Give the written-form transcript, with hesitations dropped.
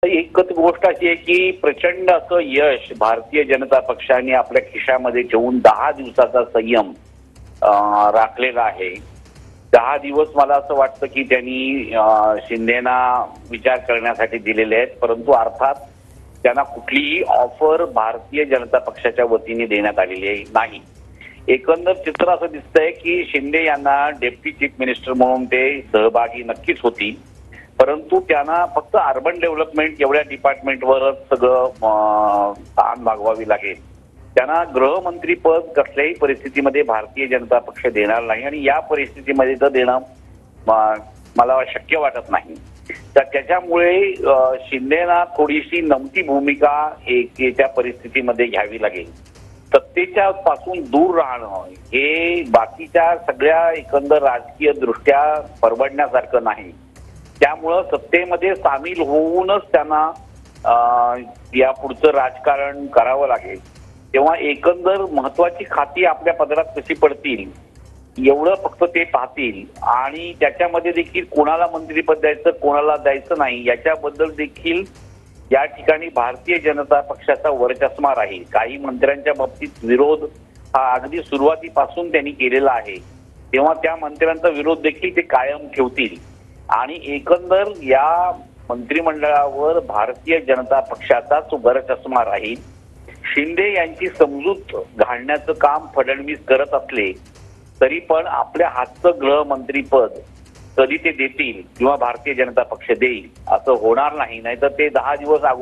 एकच गोष्ट अशी आहे की प्रचंड असं यश भारतीय जनता पक्षाने आपल्या खिशामध्ये ठेवून 10 दिवसाचा संयम राखलेला आहे. 10 दिवस मला असं वाटतं की त्यांनी शिंदेना विचार करण्यासाठी दिलेले आहेत, परंतु अर्थात त्यांना कुठलीही ऑफर भारतीय जनता पक्षाच्या वतीने देण्यात आलेली नाही. एकंदर चित्र असं दिसतंय की शिंदे यांना डेप्टी चीफ मिनिस्टर म्हणून ते सहभागी नक्कीच होतील, परंतु त्यांना फक्त अर्बन डेव्हलपमेंट एवढ्या डिपार्टमेंटवरच सगळं ताण भागवावी लागेल. त्यांना गृहमंत्री पद कसल्याही परिस्थितीमध्ये भारतीय जनता पक्ष देणार नाही आणि या परिस्थितीमध्ये तर देणं मला शक्य वाटत नाही. तर त्याच्यामुळे शिंदेना थोडीशी नमती भूमिका त्या परिस्थितीमध्ये घ्यावी लागेल. सत्तेच्या पासून दूर राहणं हे बाकीच्या सगळ्या एकंदर राजकीय दृष्ट्या परवडण्यासारखं नाही. त्यामुळं सत्तेमध्ये सामील होऊनच त्यांना या पुढचं राजकारण करावं लागेल. तेव्हा एकंदर महत्वाची खाती आपल्या पदरात कशी पडतील एवढं फक्त ते पाहतील आणि त्याच्यामध्ये देखील कोणाला मंत्रीपद द्यायचं कोणाला द्यायचं नाही याच्याबद्दल देखील या ठिकाणी भारतीय जनता पक्षाचा वरचष्मा राहील. काही मंत्र्यांच्या बाबतीत विरोध हा अगदी सुरुवातीपासून त्यांनी केलेला आहे, तेव्हा त्या मंत्र्यांचा विरोध देखील ते कायम ठेवतील आणि एकंदर या मंत्रिमंडळावर भारतीय जनता पक्षाचाच वरचष्मा राहील. शिंदे यांची समजूत घालण्याचं काम फडणवीस करत असले तरी पण आपल्या हातचं गृहमंत्रीपद कधी ते देतील किंवा भारतीय जनता पक्ष देईल असं होणार नाही. नाहीतर ते 10 दिवस अगोदर